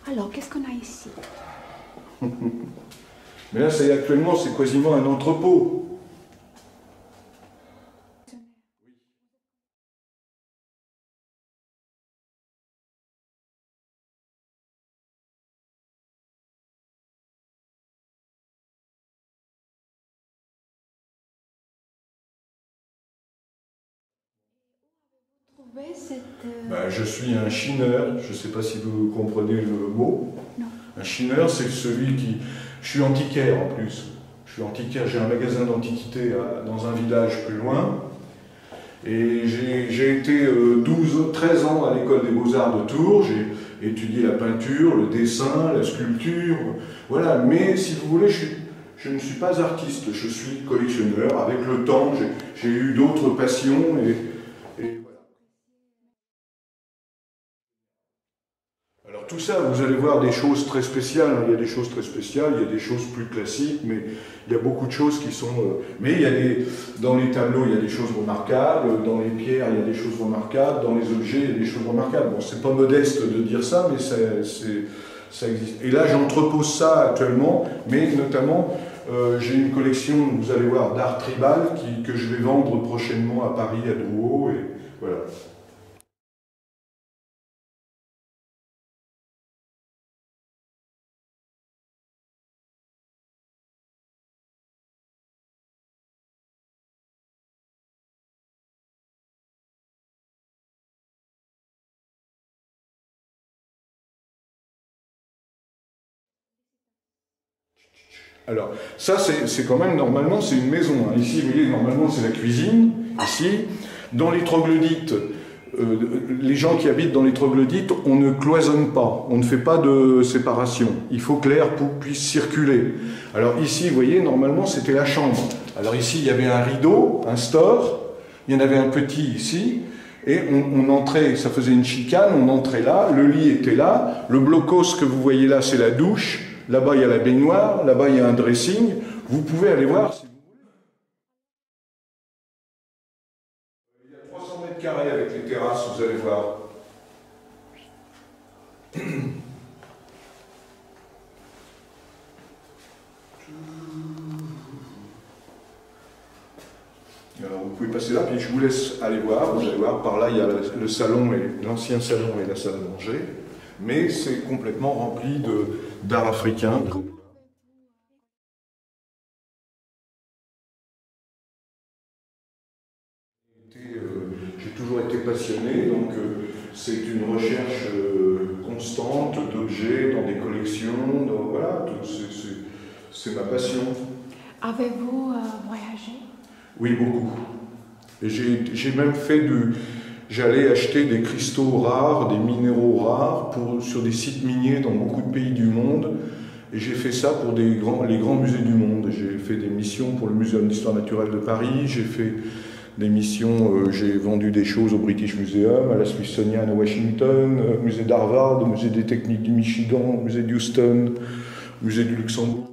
Alors, qu'est-ce qu'on a ici? Mais là, actuellement, c'est quasiment un entrepôt. Je suis un chineur, je ne sais pas si vous comprenez le mot. Non. Un chineur, c'est celui qui... Je suis antiquaire en plus. Je suis antiquaire, j'ai un magasin d'antiquité dans un village plus loin. Et j'ai été 13 ans à l'école des Beaux-Arts de Tours. J'ai étudié la peinture, le dessin, la sculpture. Voilà, mais si vous voulez, je ne suis pas artiste, je suis collectionneur. Avec le temps, j'ai eu d'autres passions et voilà. Alors tout ça, vous allez voir des choses très spéciales, il y a des choses très spéciales, il y a des choses plus classiques, mais il y a beaucoup de choses qui sont... mais il y a dans les tableaux, il y a des choses remarquables, dans les pierres, il y a des choses remarquables, dans les objets, il y a des choses remarquables. Bon, c'est pas modeste de dire ça, mais ça existe. Et là, j'entrepose ça actuellement, mais notamment, j'ai une collection, vous allez voir, d'art tribal que je vais vendre prochainement à Paris, à Drouot, et voilà. Alors, ça, c'est quand même, normalement, c'est une maison. Hein. Ici, vous voyez, normalement, c'est la cuisine. Ici, dans les troglodytes, les gens qui habitent dans les troglodytes, on ne cloisonne pas, on ne fait pas de séparation. Il faut que l'air puisse circuler. Alors ici, vous voyez, normalement, c'était la chambre. Alors ici, il y avait un rideau, un store, il y en avait un petit ici, et on entrait, ça faisait une chicane, on entrait là, le lit était là, le blocos que vous voyez là, c'est la douche. Là-bas, il y a la baignoire, là-bas, il y a un dressing. Vous pouvez aller voir si vous voulez. Il y a 300 mètres carrés avec les terrasses, vous allez voir. Alors, vous pouvez passer là, puis je vous laisse aller voir. Vous allez voir, par là, il y a le salon, l'ancien salon et la salle à manger. Mais c'est complètement rempli d'art africain. J'ai toujours été passionné, donc c'est une recherche constante d'objets dans des collections, voilà, c'est ma passion. Avez-vous voyagé? Oui, beaucoup. Et j'ai même fait j'allais acheter des cristaux rares, des minéraux rares sur des sites miniers dans beaucoup de pays du monde. Et j'ai fait ça pour les grands musées du monde. J'ai fait des missions pour le Muséum d'Histoire Naturelle de Paris, j'ai fait des missions, j'ai vendu des choses au British Museum, à la Smithsonian à Washington, au musée d'Harvard, au musée des techniques du Michigan, au musée d'Houston, au musée du Luxembourg.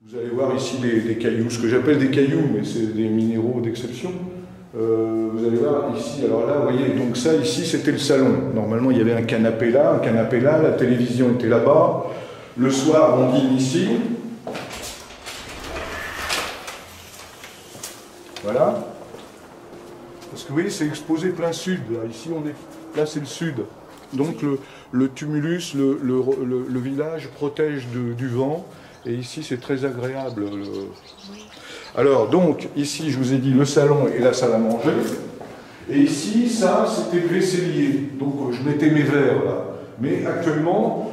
Vous allez voir ici des cailloux, ce que j'appelle des cailloux, mais c'est des minéraux d'exception. Vous allez voir ici, alors là, vous voyez, donc ça ici c'était le salon. Normalement il y avait un canapé là, la télévision était là-bas. Le soir on dîne ici. Voilà. Parce que vous voyez, c'est exposé plein sud. Là, ici là c'est le sud. Donc le tumulus, le village protège du vent. Et ici, c'est très agréable. Alors, donc, ici, je vous ai dit le salon et la salle à manger. Et ici, ça, c'était le vaisselier. Donc, je mettais mes verres là. Mais actuellement,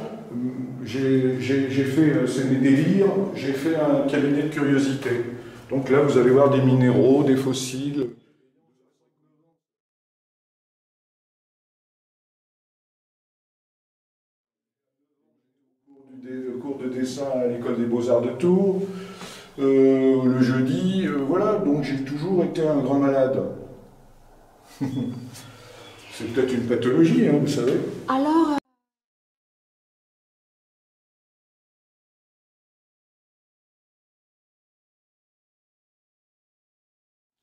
j'ai fait, c'est mes délires, j'ai fait un cabinet de curiosité. Donc là, vous allez voir des minéraux, des fossiles. Cours de dessin à l'école des Beaux-Arts de Tours. le jeudi, voilà, donc j'ai toujours été un grand malade. C'est peut-être une pathologie, hein, vous savez. Alors,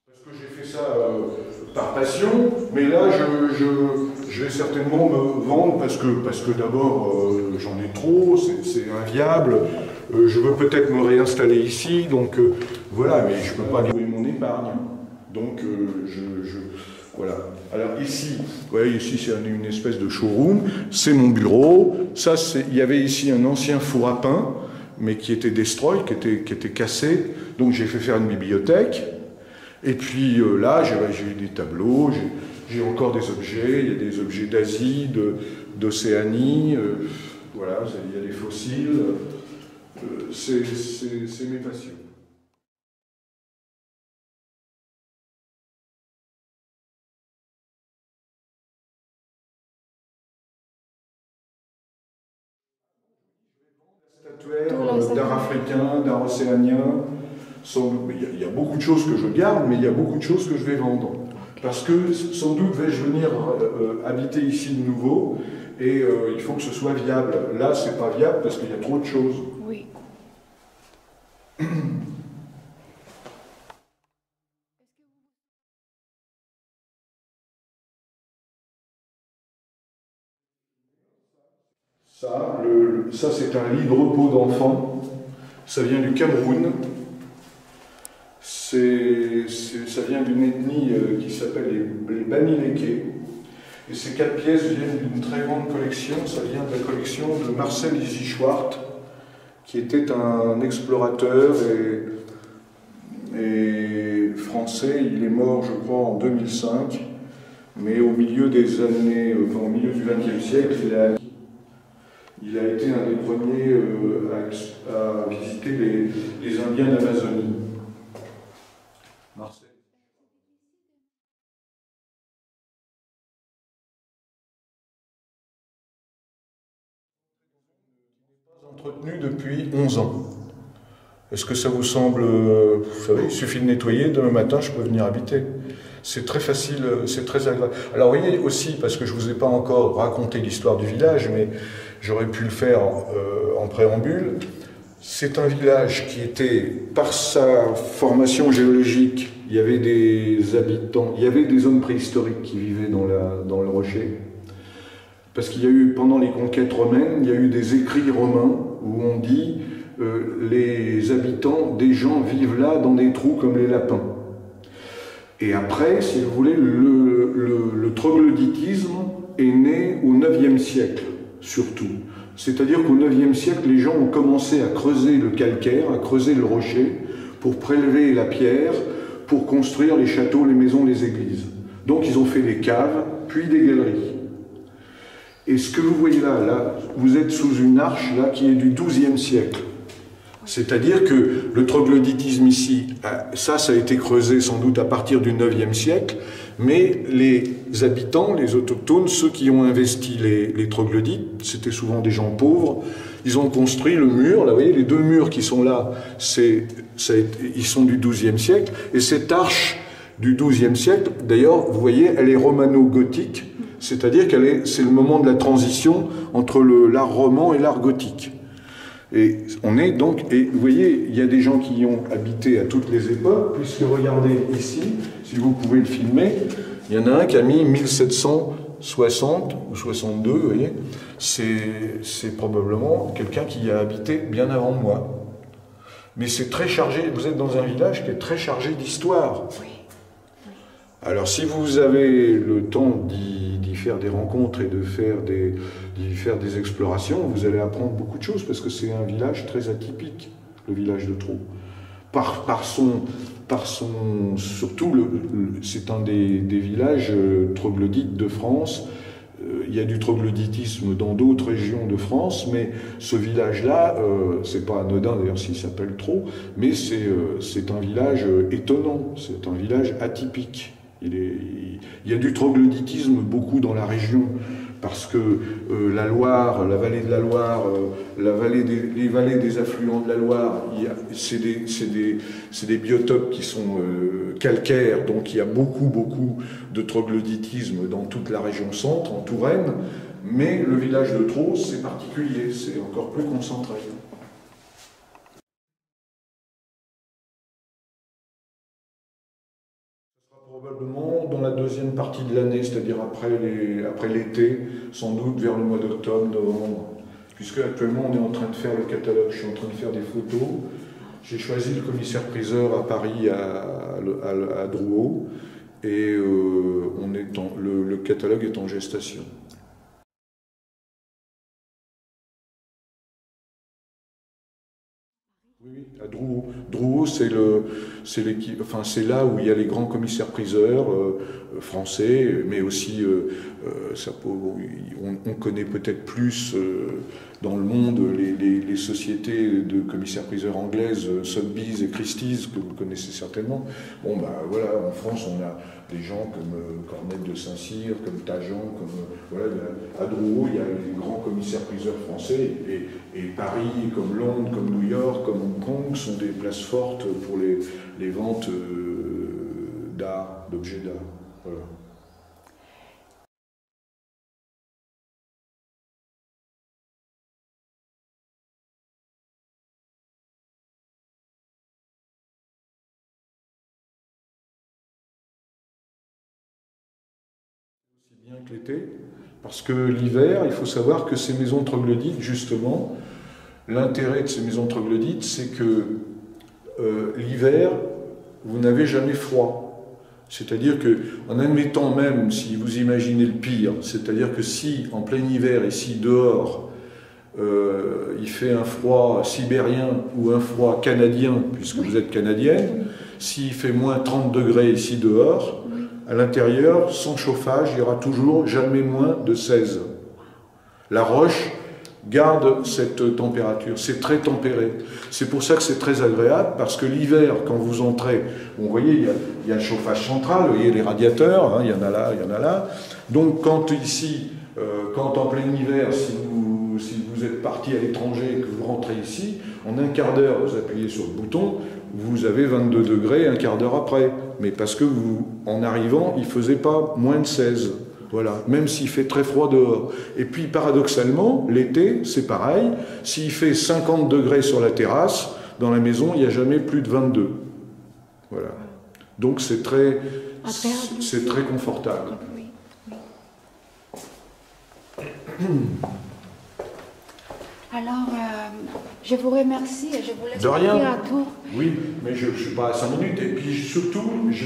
Parce que j'ai fait ça par passion, mais là je vais certainement me vendre parce que d'abord j'en ai trop, c'est inviable. Je veux peut-être me réinstaller ici, donc voilà, mais je ne peux pas louer mon épargne. Donc voilà. Alors ici, vous voyez, ici c'est une espèce de showroom, c'est mon bureau. Ça, il y avait ici un ancien four à pain, mais qui était destroy, qui était cassé. Donc j'ai fait faire une bibliothèque. Et puis là, j'ai des tableaux, j'ai encore des objets. Il y a des objets d'Asie, d'Océanie. Voilà, il y a des fossiles. C'est mes passions. Statuaires d'art africain, d'art océanien. Il y a beaucoup de choses que je garde, mais il y a beaucoup de choses que je vais vendre. Parce que sans doute vais-je venir habiter ici de nouveau, et il faut que ce soit viable. Là, c'est pas viable parce qu'il y a trop de choses. oui. Ça c'est un lit de repos d'enfant. Ça vient du Cameroun. Ça vient d'une ethnie qui s'appelle les Bamileke. Et ces 4 pièces viennent d'une très grande collection. Ça vient de la collection de Marcel Isi-Schwart, qui était un explorateur et français. Il est mort, je crois, en 2005. Mais au milieu des années, au milieu du XXe siècle, il a été un des premiers à visiter les Indiens d'Amazonie. Marcel. Entretenu depuis 11 ans. Est-ce que ça vous semble... vous savez, il suffit de nettoyer, demain matin je peux venir habiter. C'est très facile, c'est très agréable. Alors vous voyez aussi, parce que je ne vous ai pas encore raconté l'histoire du village, mais j'aurais pu le faire en préambule, c'est un village qui était, par sa formation géologique, il y avait des habitants, il y avait des hommes préhistoriques qui vivaient dans le rocher. Parce qu'il y a eu, pendant les conquêtes romaines, il y a eu des écrits romains où on dit les habitants, des gens vivent là dans des trous comme les lapins. Et après, si vous voulez, le troglodytisme est né au IXe siècle, surtout. C'est-à-dire qu'au IXe siècle, les gens ont commencé à creuser le calcaire, à creuser le rocher, pour prélever la pierre, pour construire les châteaux, les maisons, les églises. Donc ils ont fait des caves, puis des galeries. Et ce que vous voyez là, vous êtes sous une arche là, qui est du XIIe siècle. C'est-à-dire que le troglodytisme ici, ça a été creusé sans doute à partir du IXe siècle, mais les habitants, les autochtones, ceux qui ont investi les troglodytes, c'était souvent des gens pauvres, ils ont construit le mur, là vous voyez, les 2 murs qui sont là, ils sont du XIIe siècle, et cette arche du XIIe siècle, d'ailleurs, vous voyez, elle est romano-gothique, c'est-à-dire c'est le moment de la transition entre l'art roman et l'art gothique. Et on est donc, et vous voyez, il y a des gens qui y ont habité à toutes les époques, puisque regardez ici, si vous pouvez le filmer, il y en a un qui a mis 1760 ou 62, vous voyez, c'est probablement quelqu'un qui y a habité bien avant moi. Mais c'est très chargé, vous êtes dans un village qui est très chargé d'histoire. Oui. Alors si vous avez le temps d'y faire des rencontres et d'y faire des explorations, vous allez apprendre beaucoup de choses parce que c'est un village très atypique, le village de Traux. Surtout, c'est un des villages troglodytes de France. Il y a du troglodytisme dans d'autres régions de France, mais ce village-là, c'est pas anodin d'ailleurs s'il s'appelle Traux, mais c'est un village étonnant, c'est un village atypique. Il y a du troglodytisme beaucoup dans la région, parce que la Loire, la vallée de la Loire, les vallées des affluents de la Loire, c'est des biotopes qui sont calcaires, donc il y a beaucoup de troglodytisme dans toute la région centre, en Touraine, mais le village de Traux, c'est particulier, c'est encore plus concentré. Probablement dans la deuxième partie de l'année, c'est-à-dire après l'été, sans doute vers le mois d'octobre, novembre. Puisque actuellement on est en train de faire le catalogue, je suis en train de faire des photos. J'ai choisi le commissaire-priseur à Paris, à Drouot, et le catalogue est en gestation. Oui, à Drouot. Drouot, c'est là où il y a les grands commissaires-priseurs français, mais aussi, on connaît peut-être plus dans le monde les sociétés de commissaires-priseurs anglaises, Sotheby's et Christie's, que vous connaissez certainement. Bon, ben voilà, en France, on a des gens comme Cornette de Saint-Cyr, comme Tajan, voilà, à Drouot, il y a les grands commissaires-priseurs français, et Paris, comme Londres, comme New York, comme Hong Kong, sont des places fortes pour les ventes d'art, d'objets d'art. Voilà. Aussi bien que l'été, parce que l'hiver, il faut savoir que ces maisons troglodytes, justement, l'intérêt de ces maisons troglodytes, c'est que l'hiver, vous n'avez jamais froid. C'est-à-dire que, en admettant même, si vous imaginez le pire, c'est-à-dire que si, en plein hiver, ici dehors, il fait un froid sibérien ou un froid canadien, puisque vous êtes canadienne, s'il fait moins 30 degrés ici dehors, à l'intérieur, sans chauffage, il y aura toujours jamais moins de 16. La roche garde cette température, c'est très tempéré. C'est pour ça que c'est très agréable, parce que l'hiver, quand vous entrez, vous voyez, il y a le chauffage central, vous voyez les radiateurs, hein, il y en a là, il y en a là. Donc quand ici, quand en plein hiver, si vous êtes parti à l'étranger et que vous rentrez ici, en un quart d'heure, vous appuyez sur le bouton, vous avez 22 degrés un quart d'heure après. Mais parce que en arrivant, il ne faisait pas moins de 16. Voilà, même s'il fait très froid dehors. Et puis, paradoxalement, l'été, c'est pareil. S'il fait 50 degrés sur la terrasse, dans la maison, il n'y a jamais plus de 22. Voilà. Donc, c'est très confortable. Alors, je vous remercie et je vous laisse de rien. partir à Tours. Oui, mais je ne suis pas à 5 minutes. Et puis, surtout, je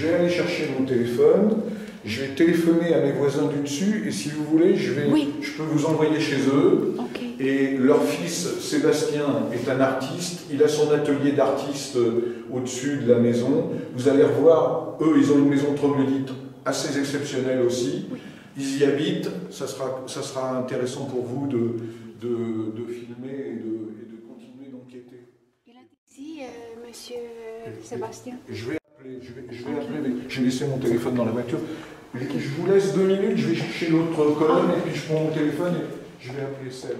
vais aller chercher mon téléphone. Je vais téléphoner à mes voisins du dessus et si vous voulez, je peux vous envoyer chez eux. Okay. Et leur fils, Sébastien, est un artiste. Il a son atelier d'artiste au-dessus de la maison. Vous allez revoir, eux, ils ont une maison troglodyte assez exceptionnelle aussi. Oui. Ils y habitent. Ça sera intéressant pour vous de filmer et de continuer d'enquêter. Il est ici, monsieur Sébastien. Je vais appeler, j'ai laissé mon téléphone dans la voiture. Je vous laisse 2 minutes, je vais chercher l'autre colonne et puis je prends mon téléphone et je vais appeler Seb.